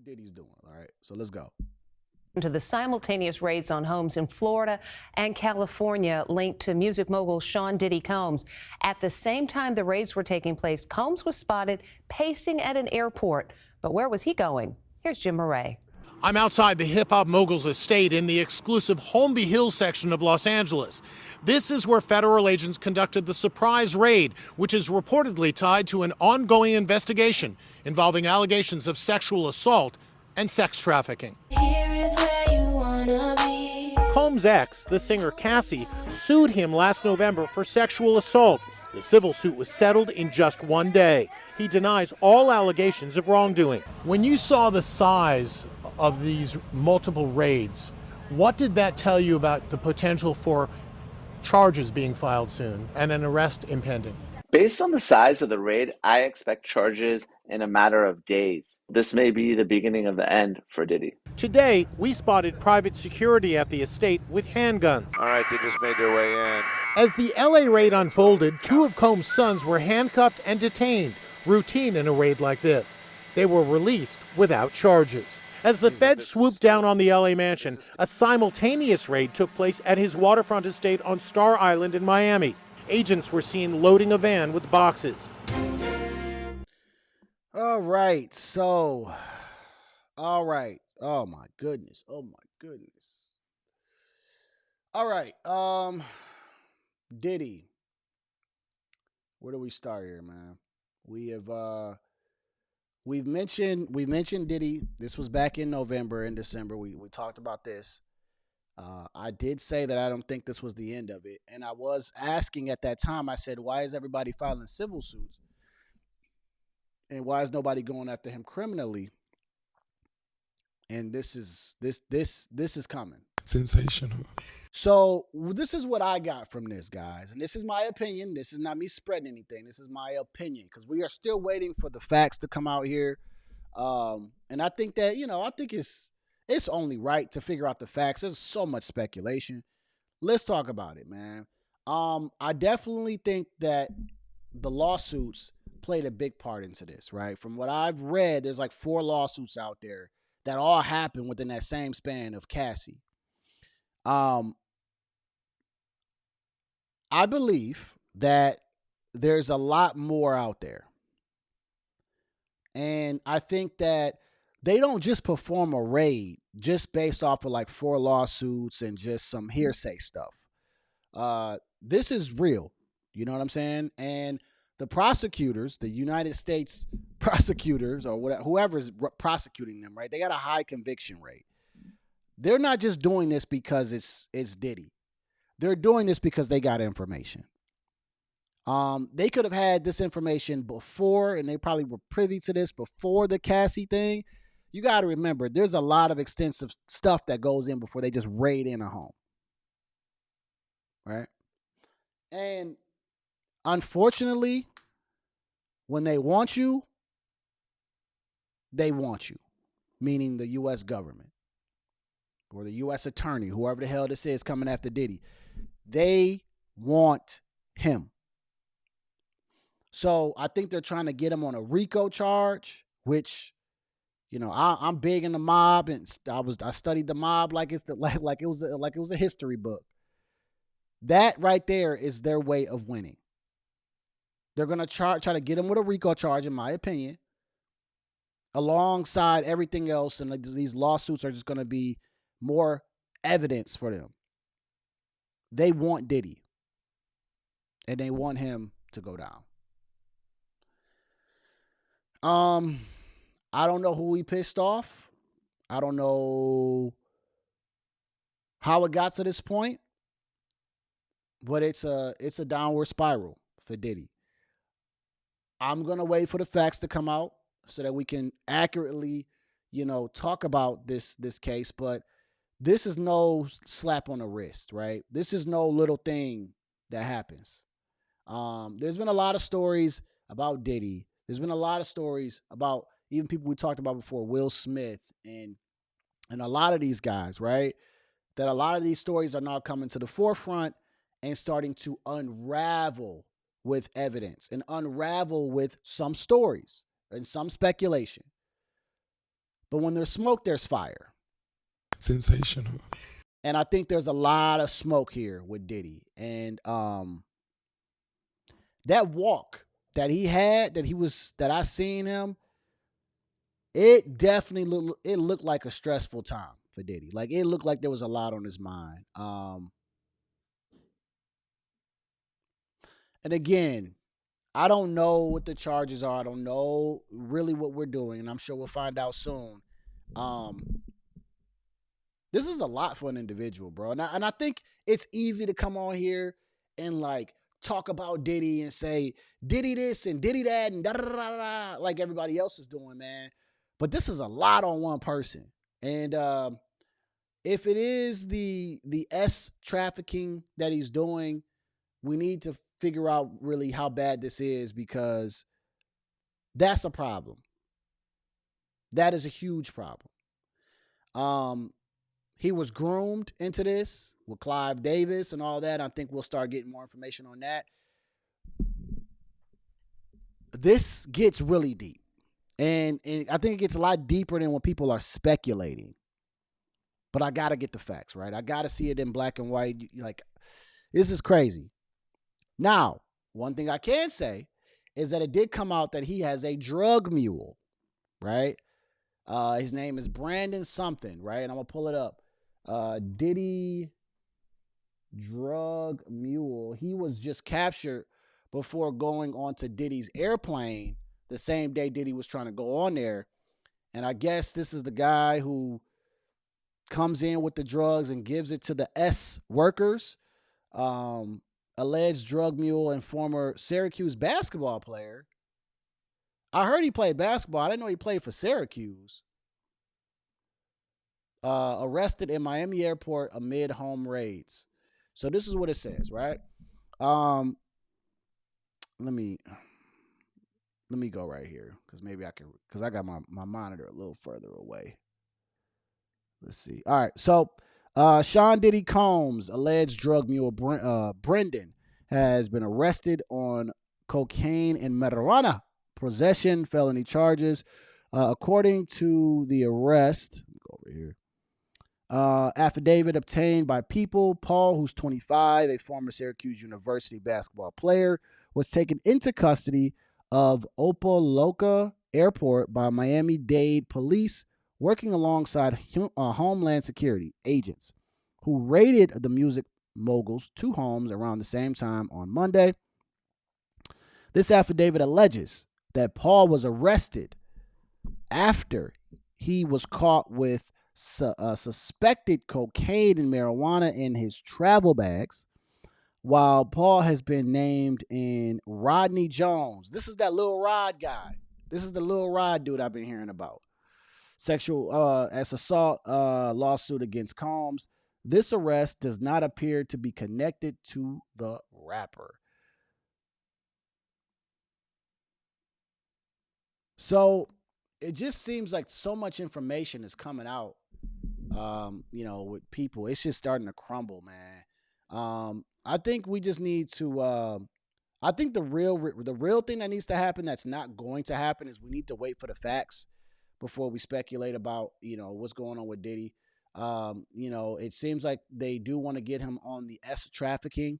Diddy's doing. All right, so let's go. To the simultaneous raids on homes in Florida and California linked to music mogul Sean Diddy Combs. At the same time the raids were taking place, Combs was spotted pacing at an airport. But where was he going? Here's Jim Murray. I'm outside the hip-hop mogul's estate in the exclusive Holmby Hills section of Los Angeles. This is where federal agents conducted the surprise raid, which is reportedly tied to an ongoing investigation involving allegations of sexual assault and sex trafficking. Here is where you wanna be. Combs' ex, the singer Cassie, sued him last November for sexual assault. The civil suit was settled in just one day. He denies all allegations of wrongdoing. When you saw the size of these multiple raids, what did that tell you about the potential for charges being filed soon and an arrest impending? Based on the size of the raid, I expect charges in a matter of days. This may be the beginning of the end for Diddy. Today, we spotted private security at the estate with handguns. All right, they just made their way in. As the LA raid unfolded, two of Combs' sons were handcuffed and detained, routine in a raid like this. They were released without charges. As the feds swooped down on the LA mansion, a simultaneous raid took place at his waterfront estate on Star Island in Miami. Agents were seen loading a van with boxes. All right, so, all right. Oh my goodness. Oh my goodness. All right, Diddy. Where do we start here, man? We've mentioned Diddy. This was back in November and December. We talked about this. I did say that I don't think this was the end of it. And I was asking at that time, I said, why is everybody filing civil suits? And why is nobody going after him criminally? And this is coming. Sensational. So this is what I got from this, guys. And this is my opinion. This is not me spreading anything. This is my opinion, because we are still waiting for the facts to come out here. And I think that, I think it's only right to figure out the facts. There's so much speculation. Let's talk about it, man. I definitely think that the lawsuits played a big part into this, right? From what I've read, there's like 4 lawsuits out there that all happened within that same span of Cassie. I believe that there's a lot more out there. And I think that they don't just perform a raid just based off of like 4 lawsuits and just some hearsay stuff. This is real. You know what I'm saying? And the prosecutors, the United States prosecutors or whatever, whoever's prosecuting them, right? They got a high conviction rate. They're not just doing this because it's Diddy. They're doing this because they got information. They could have had this information before, and they probably were privy to this before the Cassie thing. You got to remember, there's a lot of extensive stuff that goes in before they just raid in a home. Right? And unfortunately, when they want you, meaning the U.S. government or the U.S. attorney, whoever the hell this is coming after Diddy. They want him. So I think they're trying to get him on a RICO charge, which, I'm big in the mob, and I studied the mob like it was a history book. That right there is their way of winning. They're gonna try to get him with a RICO charge, in my opinion, alongside everything else, and these lawsuits are just gonna be more evidence for them. They want Diddy, and they want him to go down. I don't know who he pissed off. I don't know how it got to this point, but it's a downward spiral for Diddy. I'm gonna wait for the facts to come out so that we can accurately, talk about this case. But this is no slap on the wrist, right? This is no little thing that happens. There's been a lot of stories about Diddy. There's been a lot of stories about even people we talked about before, Will Smith and a lot of these guys, right? That a lot of these stories are now coming to the forefront and starting to unravel with evidence and unravel with some stories and some speculation. But when there's smoke, there's fire. Sensational. And I think there's a lot of smoke here with Diddy. And that walk that he had, that I seen him, it definitely looked like a stressful time for Diddy. Like, it looked like there was a lot on his mind. And again, I don't know what the charges are. I don't know really what we're doing, and I'm sure we'll find out soon. This is a lot for an individual, bro. And I think it's easy to come on here and like talk about Diddy and say Diddy this and Diddy that and da da da da like everybody else is doing, man. But this is a lot on one person. And if it is the S trafficking that he's doing, we need to figure out really how bad this is, because that's a problem. That is a huge problem. He was groomed into this with Clive Davis and all that. I think we'll start getting more information on that. This gets really deep. And I think it gets a lot deeper than when people are speculating. But I got to get the facts, right? I got to see it in black and white. Like, this is crazy. Now, one thing I can say is that it did come out that he has a drug mule, right? His name is Brandon something, right? And I'm going to pull it up. Diddy drug mule. He was just captured before going onto Diddy's airplane the same day Diddy was trying to go on there. And I guess this is the guy who comes in with the drugs and gives it to the S workers. Alleged drug mule and former Syracuse basketball player. I heard he played basketball. I didn't know he played for Syracuse. Arrested in Miami airport amid home raids. So this is what it says, right? Let me go right here, because maybe I can, because I got my monitor a little further away. Let's see. All right. So Sean Diddy Combs, alleged drug mule Brendan, has been arrested on cocaine and marijuana possession felony charges. According to the arrest, go over here. Affidavit obtained by People, Paul, who's 25, a former Syracuse University basketball player, was taken into custody of Opa-locka Airport by Miami-Dade police, working alongside Homeland Security agents who raided the music mogul's two homes around the same time on Monday. This affidavit alleges that Paul was arrested after he was caught with suspected cocaine and marijuana in his travel bags, while Paul has been named in Rodney Jones. This is that Lil Rod guy. This is the Lil Rod dude I've been hearing about. Sexual assault lawsuit against Combs. This arrest does not appear to be connected to the rapper. So it just seems like so much information is coming out, with people. It's just starting to crumble, man. I think we just need to, I think the real thing that needs to happen that's not going to happen is we need to wait for the facts before we speculate about, what's going on with Diddy. It seems like they do want to get him on the S trafficking.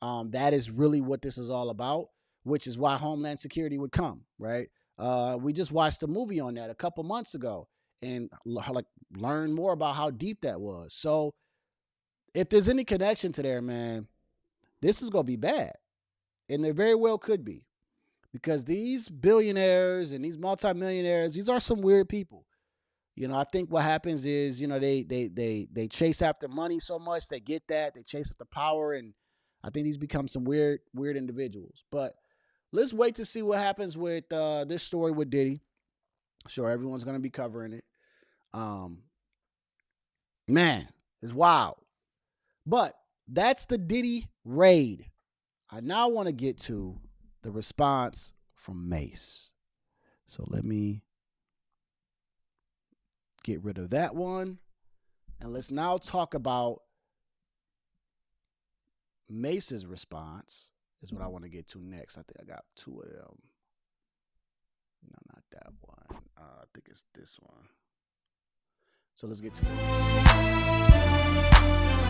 That is really what this is all about, which is why Homeland Security would come, right? We just watched a movie on that a couple months ago and learned more about how deep that was. So if there's any connection to there, man, this is going to be bad. And there very well could be, because these billionaires and these multimillionaires, these are some weird people. I think what happens is, they chase after money so much, they get that, they chase after power, and I think these become some weird individuals. But let's wait to see what happens with this story with Diddy. Sure, everyone's going to be covering it. Man, it's wild. But that's the Diddy raid. I now want to get to the response from Mace. So let me get rid of that one. And let's now talk about Mace's response, is what I want to get to next. I think I got two of them. No, not that one. I think it's this one. So let's get to it.